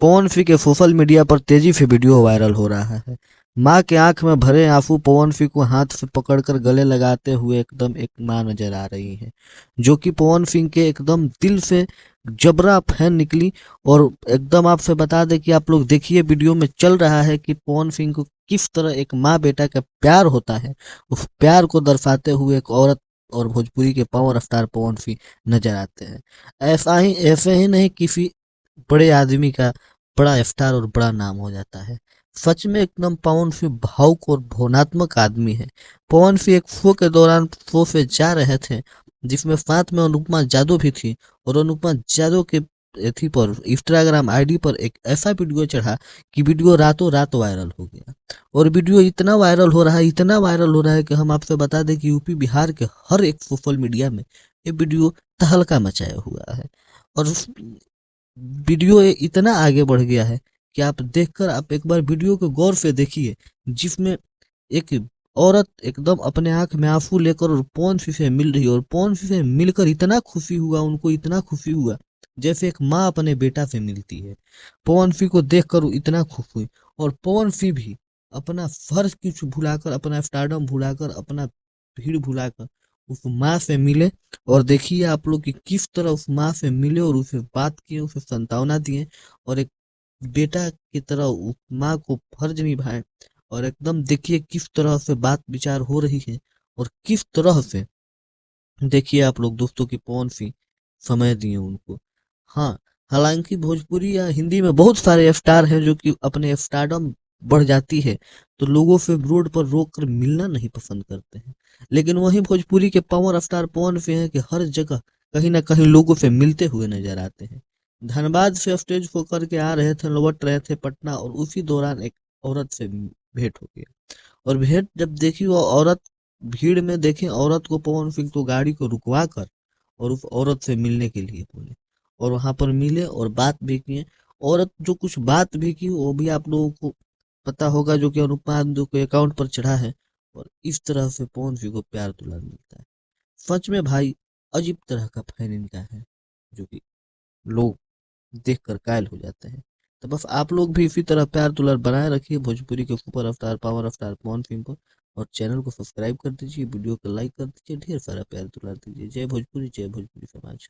पवन सिंह के social media पर तेजी से वीडियो वायरल हो रहा है। मां के आंख में भरे आंसू पवन सिंह को हाथ से पकड़कर गले लगाते हुए एकदम एक मां नजर आ रही है, जो कि पवन सिंह के एकदम दिल से जबरा फैन निकली। और एकदम आपसे बता दें कि आप लोग देखिए, वीडियो में चल रहा है कि पवन सिंह को किस तरह एक माँ बेटा का प्यार होता है, उस प्यार को दर्शाते हुए एक औरत और भोजपुरी के पावर स्टार पवन सिंह नजर आते हैं। ऐसे ही नहीं, किसी बड़े आदमी का बड़ा स्टार और बड़ा नाम हो जाता है। सच में एकदम पवन सिंह भावुक और भावनात्मक आदमी है। पवन सिंह एक शो के दौरान शो से जा रहे थे, जिसमें साथ में अनुपमा यादव भी थी, और अनुपमा यादव के एथी पर इंस्टाग्राम आईडी पर एक ऐसा वीडियो चढ़ा कि वीडियो रातों रात वायरल हो गया। और वीडियो इतना वायरल हो रहा है, इतना वायरल हो रहा है कि हम आपसे बता दें कि यूपी बिहार के हर एक सोशल मीडिया में ये वीडियो तहलका मचाया हुआ है। और वीडियो इतना आगे बढ़ गया है कि आप देखकर आप एक बार वीडियो को गौर से देखिए, जिसमें एक औरत एकदम अपने आंख में आंसू लेकर और पवन सिंह से मिल रही है, और पवन सिंह से मिलकर इतना खुशी हुआ, उनको इतना खुशी हुआ जैसे एक माँ अपने बेटा से मिलती है। पवन सिंह को देखकर वो इतना खुश हुई, और पवन सिंह भी अपना फर्ज कुछ भुलाकर, अपना स्टारडम भुलाकर, अपना भीड़ भुलाकर उस माँ से मिले। और देखिए आप लोग कि किस तरह उस माँ से मिले और उसे बात किए, उसे सांत्वना दिए, और एक बेटा की तरह उस माँ को फर्ज निभाए। और एकदम देखिए किस तरह से बात विचार हो रही है, और किस तरह से देखिए आप लोग दोस्तों की पवन सिंह समय दिए उनको। हाँ, हालांकि भोजपुरी या हिंदी में बहुत सारे स्टार हैं जो कि अपने स्टारडम बढ़ जाती है तो लोगों से रोड पर रोक कर मिलना नहीं पसंद करते हैं, लेकिन वहीं भोजपुरी के पावर स्टार पवन सिंह हैं कि हर जगह कहीं ना कहीं लोगों से मिलते हुए नजर आते हैं। धनबाद से स्टेज को करके आ रहे थे, लौट रहे थे पटना, और उसी दौरान एक औरत से भेंट हो गया। और भेंट जब देखी वो औरत, भीड़ में देखे औरत को, पवन सिंह तो गाड़ी को रुकवा कर और उस औरत से मिलने के लिए बोले, और वहां पर मिले और बात भी किए। औरत जो कुछ बात भी की वो भी आप लोगों को पता होगा, जो कि अनुपमा यादव के अकाउंट पर चढ़ा है। और इस तरह से पवन सिंह को प्यार दुलार मिलता है। सच में भाई अजीब तरह का फैन इनका है, जो कि लोग देख कर कायल हो जाते हैं। तो बस आप लोग भी इसी तरह प्यार दुलार बनाए रखिए भोजपुरी के सुपर अवतार पावर अवतार पवन सिंह को, और चैनल को सब्सक्राइब कर दीजिए, वीडियो को लाइक कर दीजिए, ढेर सारा प्यार दुलार दीजिए। जय भोजपुरी, जय भोजपुरी समाज।